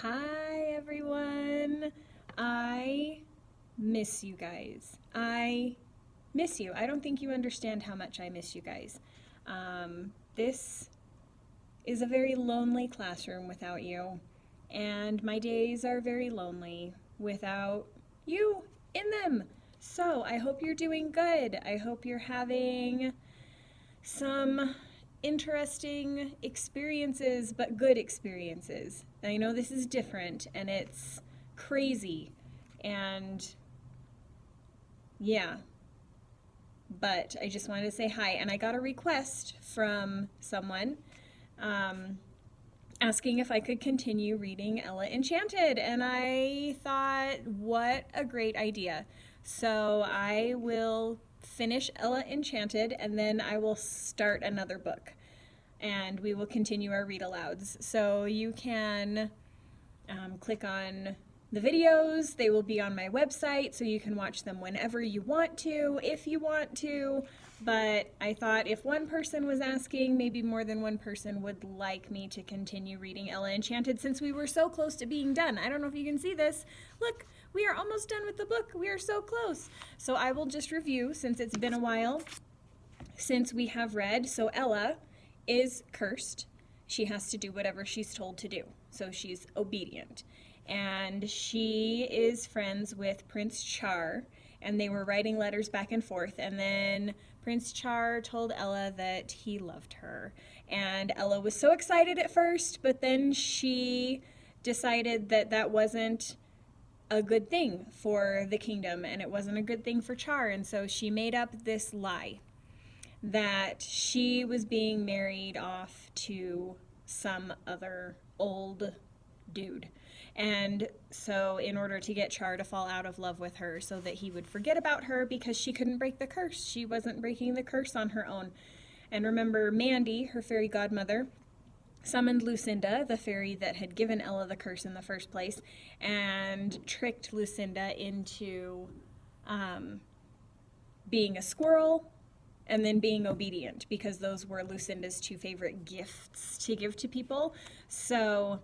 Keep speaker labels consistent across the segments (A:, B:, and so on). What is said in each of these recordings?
A: Hi, everyone. I miss you guys. I miss you. I don't think you understand how much I miss you guys. This is a very lonely classroom without you, and my days are very lonely without you in them. So I hope you're doing good. I hope you're having some interesting experiences, but good experiences. And I know this is different and it's crazy. And yeah, but I just wanted to say hi. And I got a request from someone um, asking if I could continue reading Ella Enchanted. And I thought, what a great idea. So I will finish Ella Enchanted and then I will start another book and we will continue our read alouds. So you can click on the videos. They will be on my website, so you can watch them whenever you want to, if you want to. But I thought if one person was asking, maybe more than one person would like me to continue reading Ella Enchanted since we were so close to being done. I don't know if you can see this. Look, we are almost done with the book. We are so close. So I will just review since it's been a while since we have read. So Ella is cursed. She has to do whatever she's told to do. So she's obedient. And she is friends with Prince Char, and they were writing letters back and forth. And then Prince Char told Ella that he loved her. And Ella was so excited at first, but then she decided that that wasn't a good thing for the kingdom, and it wasn't a good thing for Char. And so she made up this lie that she was being married off to some other old dude. And so, in order to get Char to fall out of love with her so that he would forget about her because she couldn't break the curse, she wasn't breaking the curse on her own. And remember, Mandy, her fairy godmother, summoned Lucinda, the fairy that had given Ella the curse in the first place, and tricked Lucinda into being a squirrel and then being obedient because those were Lucinda's two favorite gifts to give to people. So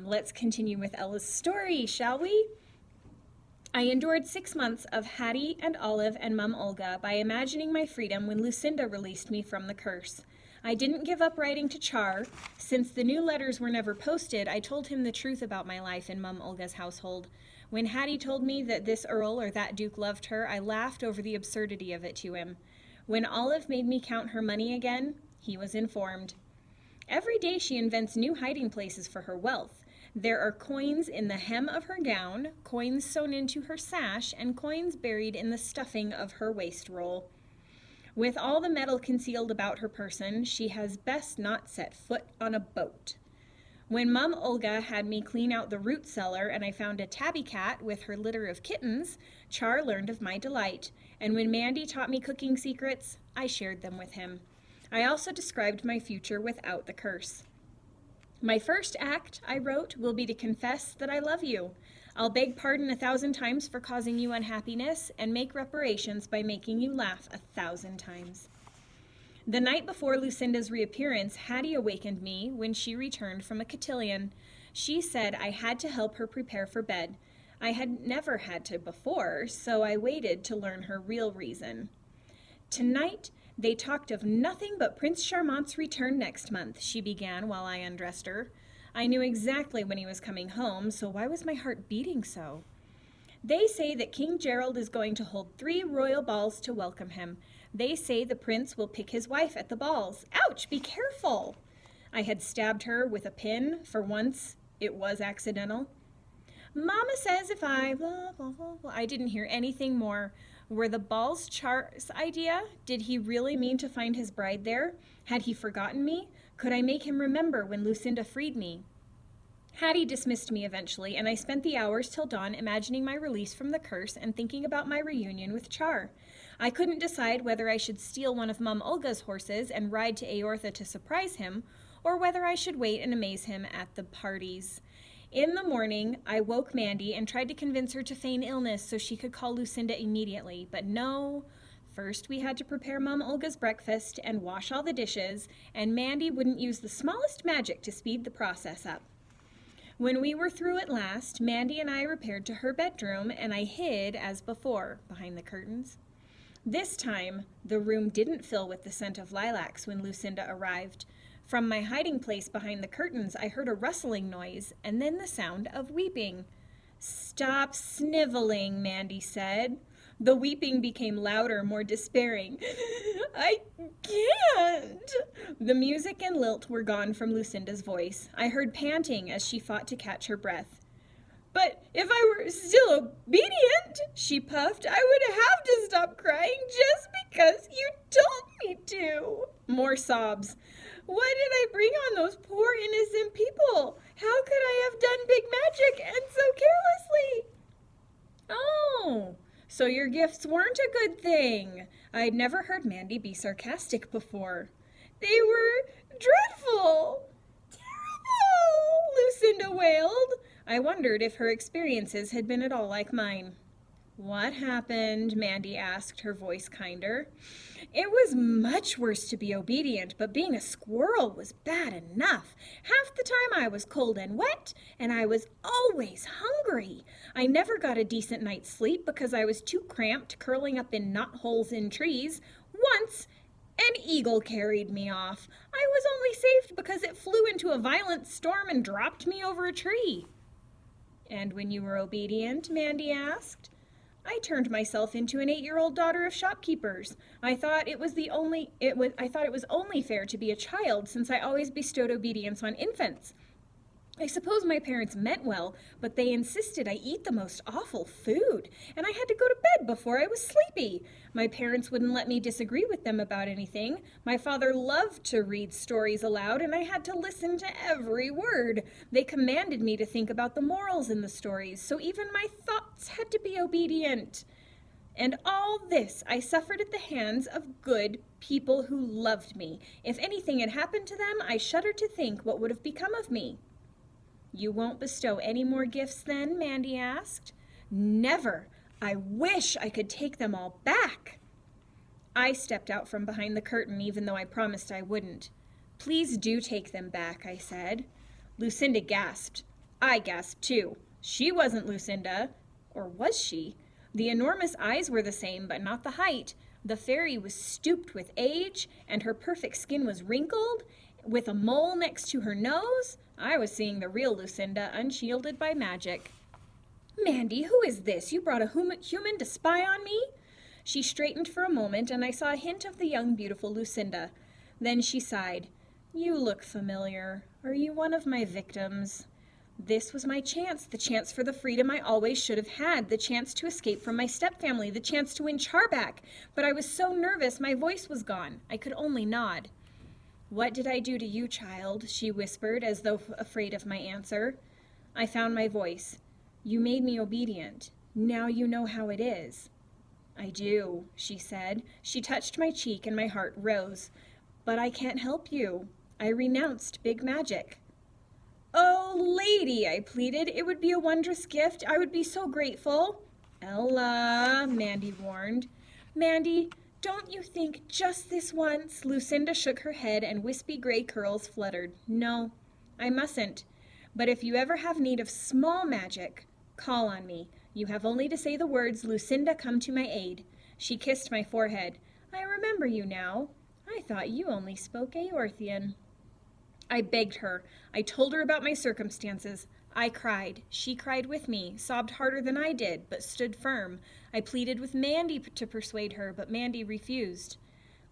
A: let's continue with Ella's story, shall we? I endured 6 months of Hattie and Olive and Mum Olga by imagining my freedom when Lucinda released me from the curse. I didn't give up writing to Char. Since the new letters were never posted, I told him the truth about my life in Mum Olga's household. When Hattie told me that this earl or that duke loved her, I laughed over the absurdity of it to him. When Olive made me count her money again, he was informed. Every day she invents new hiding places for her wealth. There are coins in the hem of her gown, coins sewn into her sash, and coins buried in the stuffing of her waist roll. With all the metal concealed about her person, she has best not set foot on a boat. When Mum Olga had me clean out the root cellar and I found a tabby cat with her litter of kittens, Char learned of my delight, and when Mandy taught me cooking secrets, I shared them with him. I also described my future without the curse. My first act, I wrote, will be to confess that I love you. I'll beg pardon 1,000 times for causing you unhappiness and make reparations by making you laugh 1,000 times. The night before Lucinda's reappearance, Hattie awakened me when she returned from a cotillion. She said I had to help her prepare for bed. I had never had to before, so I waited to learn her real reason. Tonight, they talked of nothing but Prince Charmant's return next month, she began while I undressed her. I knew exactly when he was coming home, so why was my heart beating so? They say that King Gerald is going to hold 3 royal balls to welcome him. They say the prince will pick his wife at the balls. Ouch, be careful! I had stabbed her with a pin. For once, it was accidental. Mama says if I... Blah, blah, blah, blah. I didn't hear anything more. Were the balls Char's idea? Did he really mean to find his bride there? Had he forgotten me? Could I make him remember when Lucinda freed me? Hattie dismissed me eventually, and I spent the hours till dawn imagining my release from the curse and thinking about my reunion with Char. I couldn't decide whether I should steal one of Mum Olga's horses and ride to Eortha to surprise him, or whether I should wait and amaze him at the parties. In the morning, I woke Mandy and tried to convince her to feign illness so she could call Lucinda immediately, but no. First, we had to prepare Mum Olga's breakfast and wash all the dishes, and Mandy wouldn't use the smallest magic to speed the process up. When we were through at last, Mandy and I repaired to her bedroom, and I hid, as before, behind the curtains. This time, the room didn't fill with the scent of lilacs when Lucinda arrived. From my hiding place behind the curtains, I heard a rustling noise and then the sound of weeping. "Stop sniveling," Mandy said. The weeping became louder, more despairing. "I can't." The music and lilt were gone from Lucinda's voice. I heard panting as she fought to catch her breath. "But if I were still obedient," she puffed, "I would have to stop crying just because you told me to." More sobs. "What did I bring on those poor innocent people? How could I have done big magic and so carelessly?" "Oh, so your gifts weren't a good thing." I'd never heard Mandy be sarcastic before. "They were dreadful." "Terrible," Lucinda wailed. I wondered if her experiences had been at all like mine. "What happened?" Mandy asked, her voice kinder. "It was much worse to be obedient, but being a squirrel was bad enough. Half the time I was cold and wet, and I was always hungry. I never got a decent night's sleep because I was too cramped curling up in knotholes in trees. Once, an eagle carried me off. I was only saved because it flew into a violent storm and dropped me over a tree." "And when you were obedient?" Mandy asked. "I turned myself into an 8-year-old daughter of shopkeepers. I thought it was only fair to be a child, since I always bestowed obedience on infants. I suppose my parents meant well, but they insisted I eat the most awful food, and I had to go to bed before I was sleepy. My parents wouldn't let me disagree with them about anything. My father loved to read stories aloud, and I had to listen to every word. They commanded me to think about the morals in the stories, so even my thoughts had to be obedient. And all this I suffered at the hands of good people who loved me. If anything had happened to them, I shudder to think what would have become of me." "You won't bestow any more gifts then?" Mandy asked. "Never. I wish I could take them all back." I stepped out from behind the curtain, even though I promised I wouldn't. "Please do take them back," I said. Lucinda gasped. I gasped too. She wasn't Lucinda. Or was she? The enormous eyes were the same, but not the height. The fairy was stooped with age, and her perfect skin was wrinkled, with a mole next to her nose. I was seeing the real Lucinda, unshielded by magic. "Mandy, who is this? You brought a human to spy on me?" She straightened for a moment, and I saw a hint of the young, beautiful Lucinda. Then she sighed. "You look familiar. Are you one of my victims?" This was my chance, the chance for the freedom I always should have had, the chance to escape from my stepfamily, the chance to win Charback. But I was so nervous, my voice was gone. I could only nod. "What did I do to you, child?" she whispered, as though afraid of my answer. I found my voice. "You made me obedient. Now you know how it is." "I do," she said. She touched my cheek and my heart rose. "But I can't help you. I renounced big magic." "Oh, lady," I pleaded, "it would be a wondrous gift. I would be so grateful." "Ella," Mandy warned. "Mandy, don't you think just this once?" Lucinda shook her head and wispy gray curls fluttered. "No, I mustn't. But if you ever have need of small magic, call on me. You have only to say the words, 'Lucinda, come to my aid.'" She kissed my forehead. "I remember you now. I thought you only spoke Eorthian." I begged her. I told her about my circumstances. I cried. She cried with me, sobbed harder than I did, but stood firm. I pleaded with Mandy to persuade her, but Mandy refused.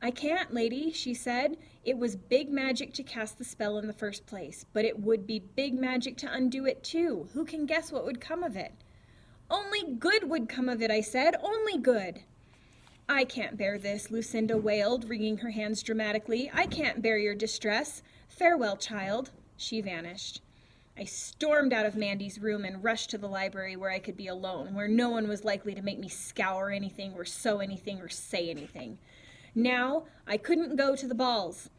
A: "I can't, lady," she said. "It was big magic to cast the spell in the first place, but it would be big magic to undo it too. Who can guess what would come of it?" "Only good would come of it," I said. "Only good." "I can't bear this," Lucinda wailed, wringing her hands dramatically. "I can't bear your distress. Farewell, child." She vanished. I stormed out of Mandy's room and rushed to the library where I could be alone, where no one was likely to make me scour anything or sew anything or say anything. Now, I couldn't go to the balls.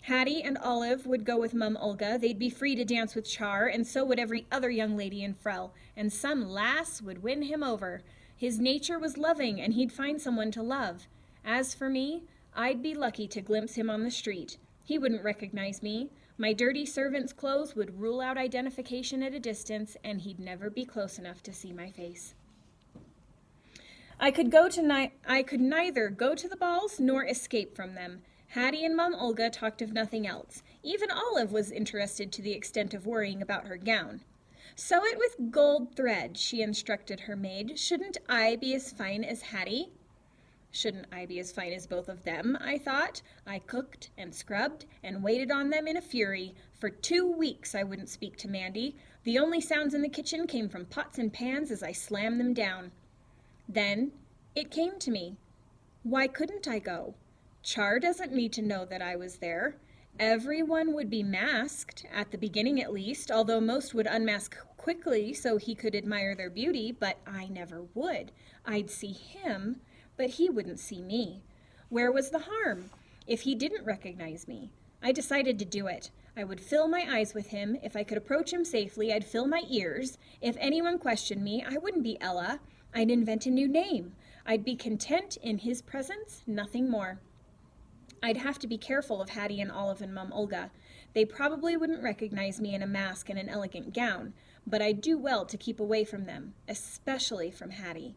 A: Hattie and Olive would go with Mum Olga. They'd be free to dance with Char, and so would every other young lady in Frel, and some lass would win him over. His nature was loving, and he'd find someone to love. As for me, I'd be lucky to glimpse him on the street. He wouldn't recognize me. My dirty servant's clothes would rule out identification at a distance, and he'd never be close enough to see my face. I could neither go to the balls nor escape from them. Hattie and Mom Olga talked of nothing else. Even Olive was interested to the extent of worrying about her gown. "Sew it with gold thread," she instructed her maid. "Shouldn't I be as fine as Hattie?" Shouldn't I be as fine as both of them, I thought. I cooked and scrubbed and waited on them in a fury. For 2 weeks I wouldn't speak to Mandy. The only sounds in the kitchen came from pots and pans as I slammed them down. Then it came to me. Why couldn't I go? Char doesn't need to know that I was there. Everyone would be masked, at the beginning at least, although most would unmask quickly so he could admire their beauty, but I never would. I'd see him, but he wouldn't see me. Where was the harm? If he didn't recognize me? I decided to do it. I would fill my eyes with him. If I could approach him safely, I'd fill my ears. If anyone questioned me, I wouldn't be Ella. I'd invent a new name. I'd be content in his presence, nothing more. I'd have to be careful of Hattie and Olive and Mum Olga. They probably wouldn't recognize me in a mask and an elegant gown, but I'd do well to keep away from them, especially from Hattie.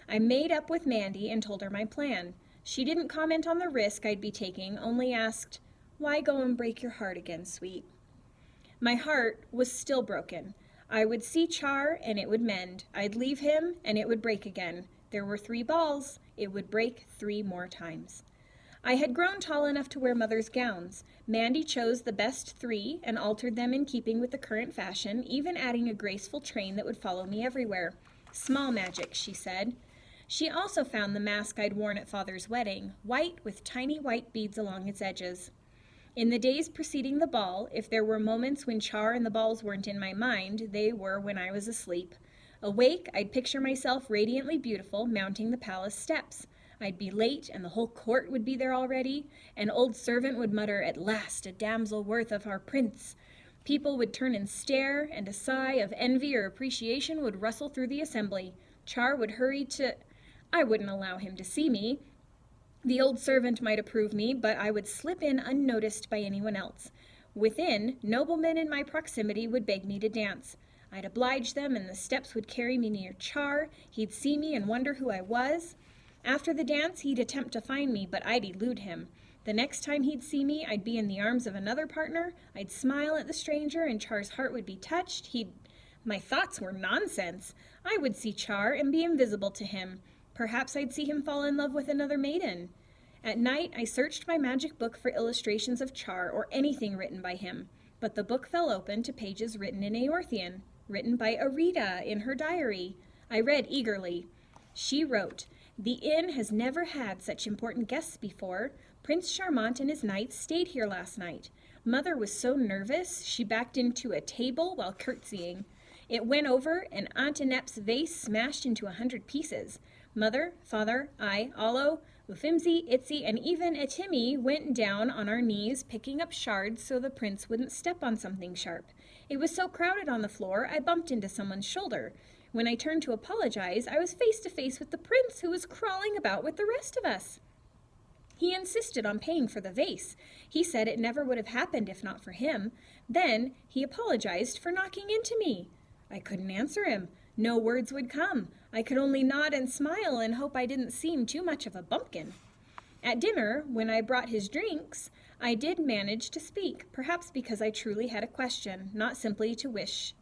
A: I made up with Mandy and told her my plan. She didn't comment on the risk I'd be taking, only asked, "Why go and break your heart again, sweet?" My heart was still broken. I would see Char and it would mend. I'd leave him and it would break again. There were 3 balls. It would break 3 more times. I had grown tall enough to wear Mother's gowns. Mandy chose the best 3 and altered them in keeping with the current fashion, even adding a graceful train that would follow me everywhere. Small magic, she said. She also found the mask I'd worn at Father's wedding, white with tiny white beads along its edges. In the days preceding the ball, if there were moments when Char and the balls weren't in my mind, they were when I was asleep. Awake, I'd picture myself radiantly beautiful, mounting the palace steps. I'd be late, and the whole court would be there already. An old servant would mutter, "At last, a damsel worth of our prince." People would turn and stare, and a sigh of envy or appreciation would rustle through the assembly. Char would hurry to... I wouldn't allow him to see me. The old servant might approve me, but I would slip in unnoticed by anyone else. Within, noblemen in my proximity would beg me to dance. I'd oblige them, and the steps would carry me near Char. He'd see me and wonder who I was. After the dance, he'd attempt to find me, but I'd elude him. The next time he'd see me, I'd be in the arms of another partner. I'd smile at the stranger, and Char's heart would be touched. My thoughts were nonsense. I would see Char and be invisible to him. Perhaps I'd see him fall in love with another maiden. At night, I searched my magic book for illustrations of Char or anything written by him, but the book fell open to pages written in Eorthian, written by Arita in her diary. I read eagerly. She wrote, "The inn has never had such important guests before. Prince Charmant and his knights stayed here last night. Mother was so nervous, she backed into a table while curtsying. It went over, and Aunt Inep's vase smashed into 100 pieces. Mother, Father, I, Allo, Ufimzi, Itzy, and even Etimi went down on our knees, picking up shards so the prince wouldn't step on something sharp. It was so crowded on the floor, I bumped into someone's shoulder. When I turned to apologize, I was face to face with the prince, who was crawling about with the rest of us. He insisted on paying for the vase. He said it never would have happened if not for him. Then he apologized for knocking into me. I couldn't answer him. No words would come. I could only nod and smile and hope I didn't seem too much of a bumpkin. At dinner, when I brought his drinks, I did manage to speak, perhaps because I truly had a question, not simply a wish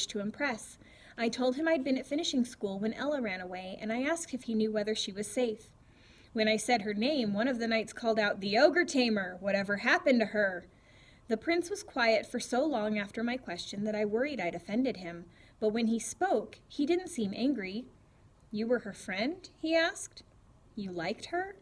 A: to impress. I told him I'd been at finishing school when Ella ran away, and I asked if he knew whether she was safe. When I said her name, one of the knights called out, "The ogre tamer! Whatever happened to her?" The prince was quiet for so long after my question that I worried I'd offended him. But when he spoke, he didn't seem angry. "You were her friend?" he asked. "You liked her?"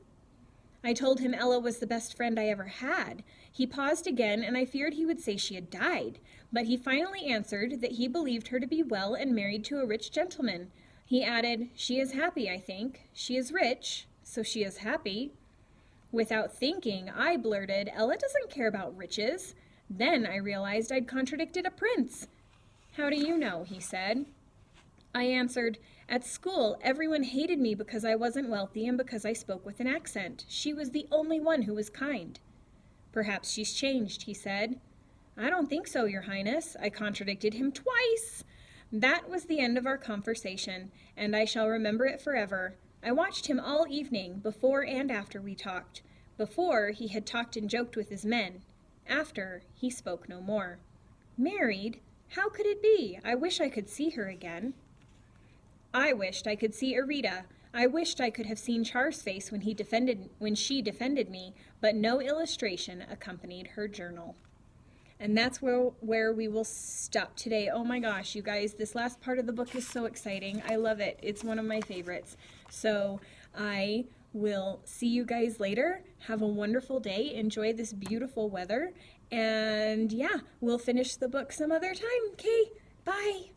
A: I told him Ella was the best friend I ever had. He paused again, and I feared he would say she had died. But he finally answered that he believed her to be well and married to a rich gentleman. He added, "She is happy, I think. She is rich, so she is happy." Without thinking, I blurted, "Ella doesn't care about riches." Then I realized I'd contradicted a prince. "How do you know?" he said. I answered, "At school, everyone hated me because I wasn't wealthy and because I spoke with an accent. She was the only one who was kind." "Perhaps she's changed," he said. I don't think so, Your Highness. I contradicted him twice. That was the end of our conversation, and I shall remember it forever. I watched him all evening, before and after we talked. Before, he had talked and joked with his men. After, he spoke no more. Married? How could it be? I wish I could see her again. I wished I could see Arita. I wished I could have seen Char's face when she defended me, but no illustration accompanied her journal. And that's where we will stop today. Oh my gosh, you guys, this last part of the book is so exciting. I love it. It's one of my favorites. So I will see you guys later. Have a wonderful day. Enjoy this beautiful weather. And yeah, we'll finish the book some other time. Okay, bye.